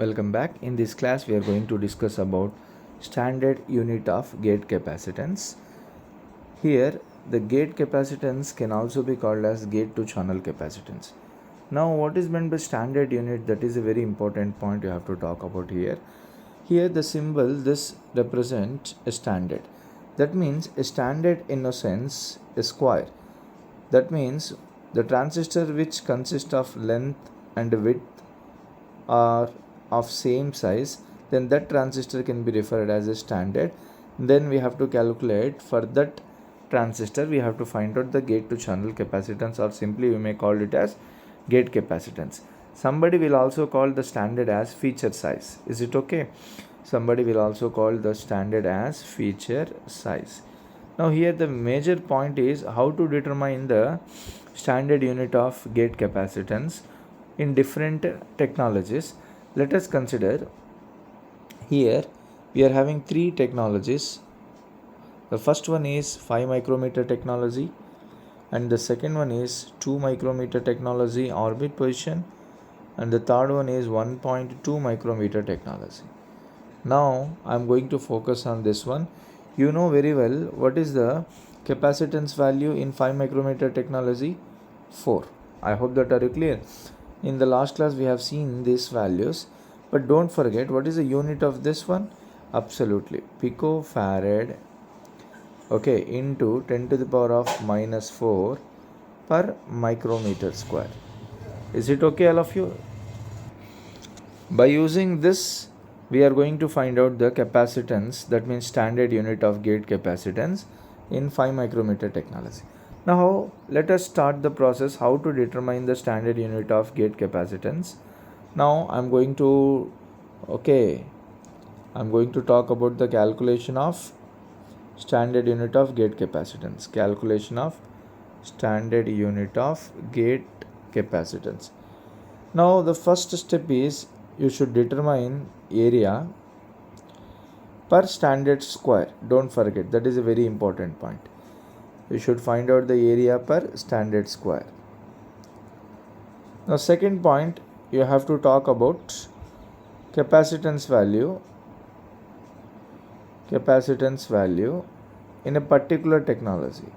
Welcome back. In this class we are going to discuss about standard unit of gate capacitance. Here the gate capacitance can also be called as gate to channel capacitance. Now what is meant by standard unit? That is a very important point you have to talk about here. Here the symbol this represents a standard. That means a standard in a sense a square. That means the transistor which consists of length and width are of same size, then that transistor can be referred as a standard. Then we have to calculate for that transistor, we have to find out the gate to channel capacitance, or simply we may call it as gate capacitance. Somebody will also call the standard as feature size. Is it okay? Somebody will also call the standard as feature size. Now here the major point is how to determine the standard unit of gate capacitance in different technologies. Let us consider here we are having three technologies. The first one is 5 micrometer technology, and the second one is 2 micrometer technology orbit position, and the third one is 1.2 micrometer technology. Now I am going to focus on this one. You know very well what is the capacitance value in 5 micrometer technology? 4. I hope that are you clear. In the last class we have seen these values, but don't forget what is the unit of this one? Absolutely, picofarad, okay, into 10 to the power of minus 4 per micrometer square. Is it okay, all of you? By using this we are going to find out the capacitance, that means standard unit of gate capacitance in 5 micrometer technology. Now let us start the process how to determine the standard unit of gate capacitance. Now I'm going to talk about the calculation of standard unit of gate capacitance. Calculation of standard unit of gate capacitance. Now the first step is you should determine area per standard square. Don't forget, that is a very important point. You should find out the area per standard square. Now second point, you have to talk about capacitance value in a particular technology.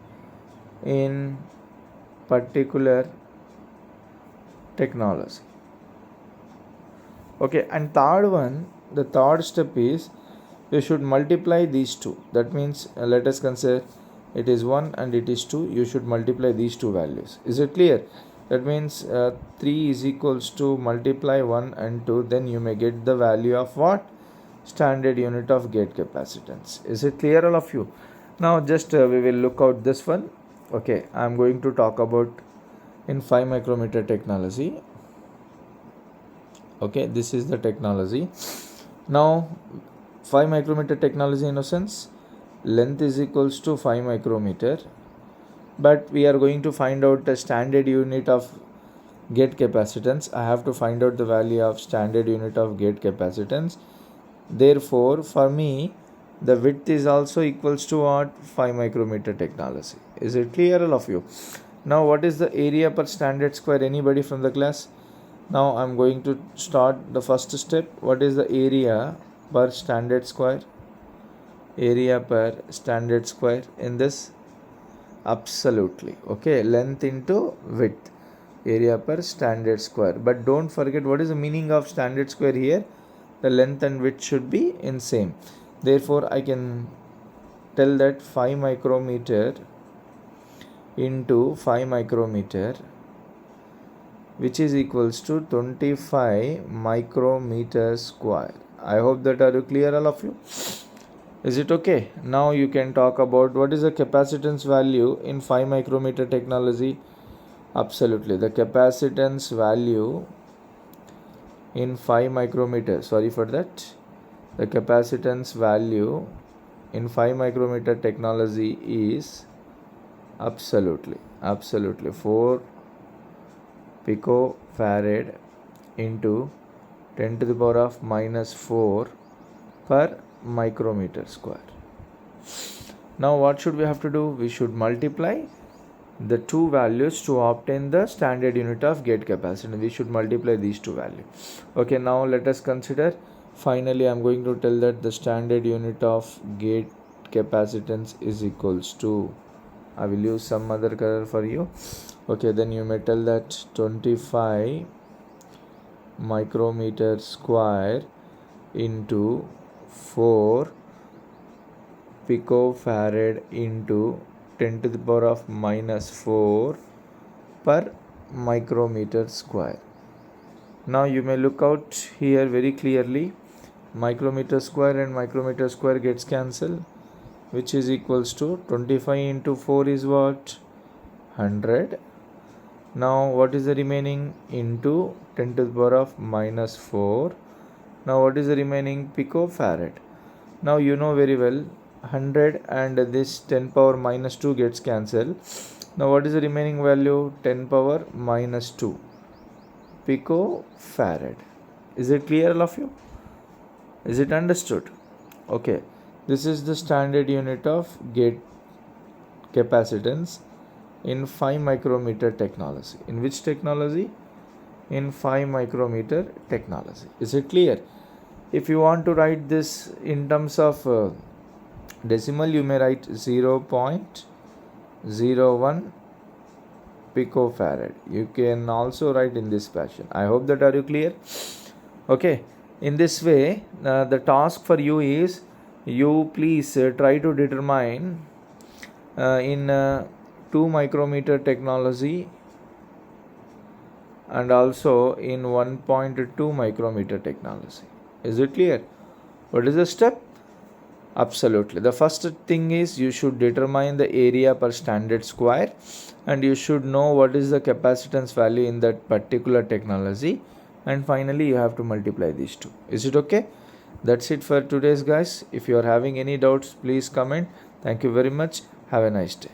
Okay, and the third step is you should multiply these two. That means let us consider it is 1 and it is 2. You should multiply these two values. Is it clear? That means 3 is equals to multiply 1 and 2. Then you may get the value of what? Standard unit of gate capacitance. Is it clear, all of you? Now just we will look out this one. Okay, I am going to talk about in 5 micrometer technology. Okay, this is the technology. Now 5 micrometer technology, in a sense length is equals to 5 micrometer, but we are going to find out the standard unit of gate capacitance. I have to find out the value of standard unit of gate capacitance. Therefore for me the width is also equals to what? 5 micrometer technology. Is it clear, all of you? Now what is the area per standard square? Anybody from the class? Now I am going to start the first step. What is the area per standard square? Area per standard square in this? Absolutely, okay, length into width, area per standard square. But don't forget what is the meaning of standard square here. The length and width should be in same. Therefore I can tell that 5 micrometer into 5 micrometer, which is equals to 25 micrometer square. I hope that are you clear, all of you? Is it okay? Now you can talk about what is the capacitance value in 5 micrometer technology. Absolutely, the capacitance value in 5 micrometer, the capacitance value in 5 micrometer technology is absolutely 4 picofarad into 10 to the power of minus 4 per micrometer square. Now what should we have to do? We should multiply the two values to obtain the standard unit of gate capacitance. We should multiply these two values. Okay, now let us consider. Finally, I am going to tell that the standard unit of gate capacitance is equals to, I will use some other color for you. Okay, then you may tell that 25 micrometer square into 4 picofarad into 10 to the power of minus 4 per micrometer square. Now you may look out here very clearly. Micrometer square and micrometer square gets cancelled, which is equals to 25 into 4 is what? 100. Now what is the remaining? Into 10 to the power of minus 4. Now what is the remaining? Picofarad. Now you know very well 100 and this 10 power minus 2 gets cancelled. Now what is the remaining value? 10 power minus 2 picofarad. Is it clear, all of you? Is it understood? Okay, this is the standard unit of gate capacitance in 5 micrometer technology. In which technology? In 5 micrometer technology. Is it clear? If you want to write this in terms of decimal, you may write 0.01 picofarad. You can also write in this fashion. I hope that are you clear? Okay, in this way the task for you is, you please try to determine in 2 micrometer technology and also in 1.2 micrometer technology. Is it clear? What is the step? Absolutely. The first thing is you should determine the area per standard square and you should know what is the capacitance value in that particular technology, and finally you have to multiply these two. Is it okay? That's it for today's guys. If you are having any doubts, please comment. Thank you very much. Have a nice day.